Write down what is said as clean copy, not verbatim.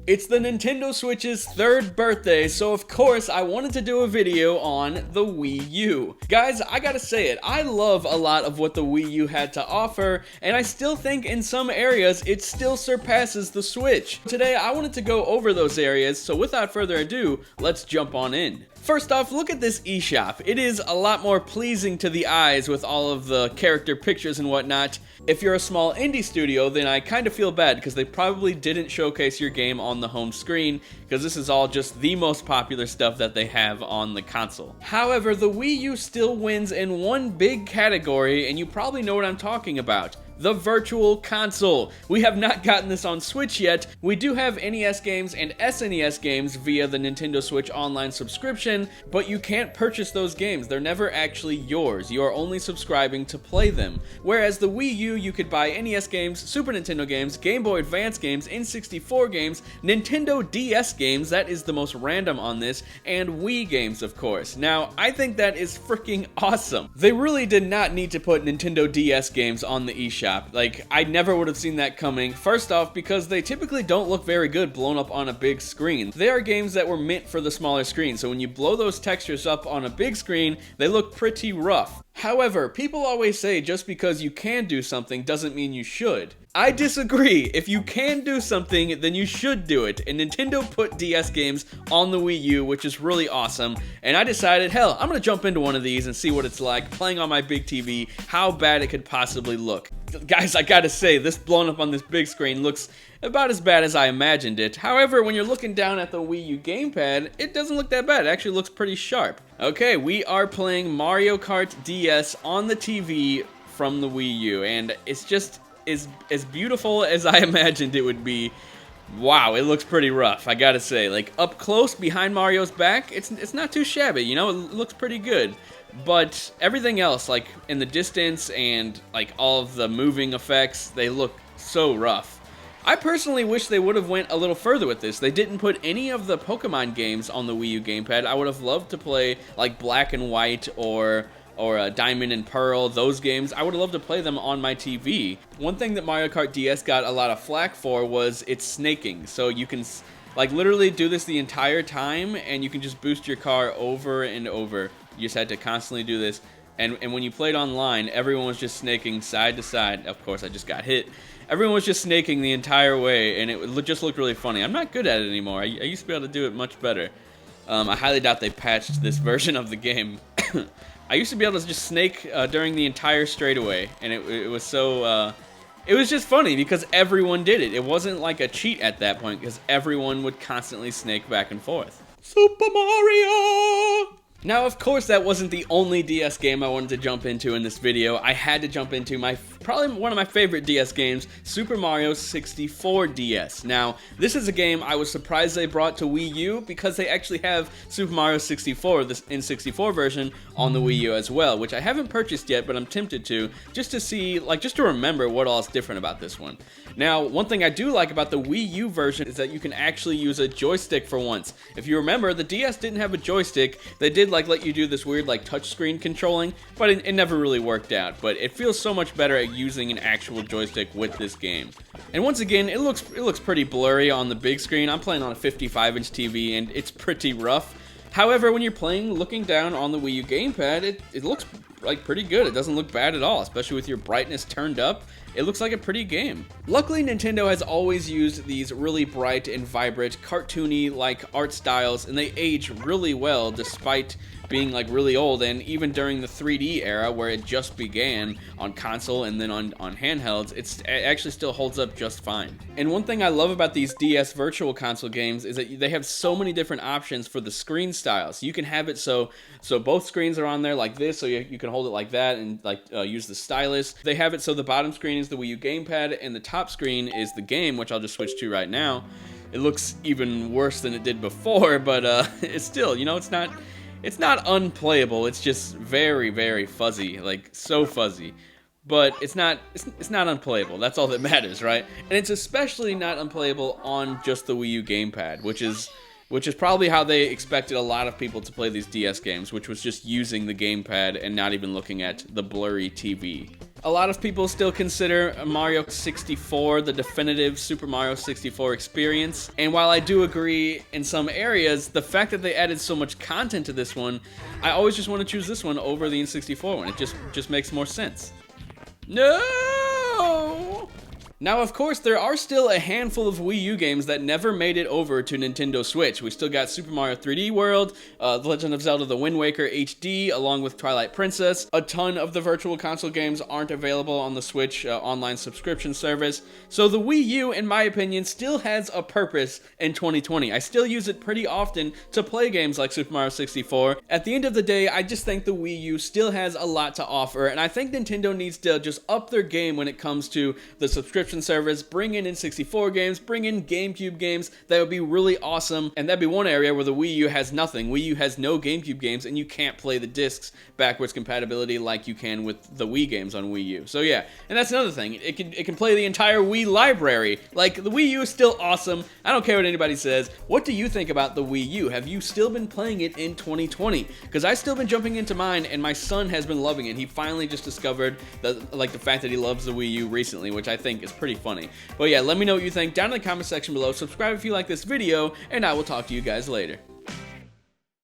It's the Nintendo Switch's 3rd birthday, so of course I wanted to do a video on the Wii U. Guys, I gotta say it, I love a lot of what the Wii U had to offer, and I still think in some areas it still surpasses the Switch. Today I wanted to go over those areas, so without further ado, let's jump on in. First off, look at this eShop. It is a lot more pleasing to the eyes with all of the character pictures and whatnot. If you're a small indie studio, then I kind of feel bad because they probably didn't showcase your game on the home screen, because this is all just the most popular stuff that they have on the console. However, the Wii U still wins in one big category, and you probably know what I'm talking about. The Virtual Console. We have not gotten this on Switch yet. We do have NES games and SNES games via the Nintendo Switch Online subscription, but you can't purchase those games. They're never actually yours. You are only subscribing to play them. Whereas the Wii U, you could buy NES games, Super Nintendo games, Game Boy Advance games, N64 games, Nintendo DS games, that is the most random on this, and Wii games, of course. Now, I think that is freaking awesome. They really did not need to put Nintendo DS games on the eShop. Like, I never would have seen that coming. First off, because they typically don't look very good blown up on a big screen. They are games that were meant for the smaller screen, so when you blow those textures up on a big screen, they look pretty rough. However, people always say just because you can do something doesn't mean you should. I disagree. If you can do something, then you should do it. And Nintendo put DS games on the Wii U, which is really awesome. And I decided, hell, I'm gonna jump into one of these and see what it's like playing on my big TV, how bad it could possibly look. Guys, I gotta say, this blown up on this big screen looks about as bad as I imagined it. However, when you're looking down at the Wii U gamepad, it doesn't look that bad. It actually looks pretty sharp. Okay, we are playing Mario Kart DS on the TV from the Wii U, and it's just as beautiful as I imagined it would be. Wow, it looks pretty rough, I gotta say. Like, up close behind Mario's back, it's not too shabby, you know, it looks pretty good. But everything else, like in the distance and like all of the moving effects, they look so rough. I personally wish they would have went a little further with this. They didn't put any of the Pokemon games on the Wii U gamepad. I would have loved to play like Black and White or Diamond and Pearl, those games. I would have loved to play them on my TV. One thing that Mario Kart DS got a lot of flack for was its snaking. So you can like literally do this the entire time, and you can just boost your car over and over. You just had to constantly do this. And when you played online, everyone was just snaking side to side. Of course, I just got hit. Everyone was just snaking the entire way, and it just looked really funny. I'm not good at it anymore. I used to be able to do it much better. I highly doubt they patched this version of the game. I used to be able to just snake during the entire straightaway, and it was so, it was just funny because everyone did it. It wasn't like a cheat at that point because everyone would constantly snake back and forth. Super Mario! Now, of course, that wasn't the only DS game I wanted to jump into in this video. I had to jump into probably one of my favorite DS games, Super Mario 64 DS. Now, this is a game I was surprised they brought to Wii U because they actually have Super Mario 64, this N64 version, on the Wii U as well, which I haven't purchased yet, but I'm tempted to, just to see, like, just to remember what all is different about this one. Now, one thing I do like about the Wii U version is that you can actually use a joystick for once. If you remember, the DS didn't have a joystick. They did like let you do this weird like touchscreen controlling, but it never really worked out. But it feels so much better at using an actual joystick with this game. And once again, it looks pretty blurry on the big screen. I'm playing on a 55-inch TV, and it's pretty rough. However, when you're playing looking down on the Wii U gamepad, it looks like pretty good. It doesn't look bad at all, especially with your brightness turned up. It looks like a pretty game. Luckily, Nintendo has always used these really bright and vibrant, cartoony like art styles, and they age really well despite being like really old, and even during the 3D era where it just began on console and then on handhelds, it actually still holds up just fine. And one thing I love about these DS Virtual Console games is that they have so many different options for the screen styles. You can have it so both screens are on there like this, so you can hold it like that and like use the stylus. They have it so the bottom screen is the Wii U gamepad and the top screen is the game, which I'll just switch to right now. It looks even worse than it did before, but it's still, you know, it's not unplayable. It's just very, very fuzzy, like so fuzzy. But it's not unplayable. That's all that matters, right? And it's especially not unplayable on just the Wii U gamepad, which is probably how they expected a lot of people to play these DS games, which was just using the gamepad and not even looking at the blurry TV. A lot of people still consider Mario 64 the definitive Super Mario 64 experience, and while I do agree in some areas, the fact that they added so much content to this one, I always just want to choose this one over the N64 one. It just makes more sense. No! Now, of course, there are still a handful of Wii U games that never made it over to Nintendo Switch. We still got Super Mario 3D World, The Legend of Zelda The Wind Waker HD, along with Twilight Princess. A ton of the Virtual Console games aren't available on the Switch online subscription service. So the Wii U, in my opinion, still has a purpose in 2020. I still use it pretty often to play games like Super Mario 64. At the end of the day, I just think the Wii U still has a lot to offer, and I think Nintendo needs to just up their game when it comes to the subscription service, bring in N64 games, bring in GameCube games. That would be really awesome, and that'd be one area where the Wii U has nothing. Wii U has no GameCube games, and you can't play the discs backwards compatibility like you can with the Wii games on Wii U. So yeah, and that's another thing. It can play the entire Wii library. Like, the Wii U is still awesome. I don't care what anybody says. What do you think about the Wii U? Have you still been playing it in 2020? Because I've still been jumping into mine, and my son has been loving it. He finally just discovered the fact that he loves the Wii U recently, which I think is pretty funny. But yeah, let me know what you think down in the comment section below. Subscribe if you like this video, and I will talk to you guys later.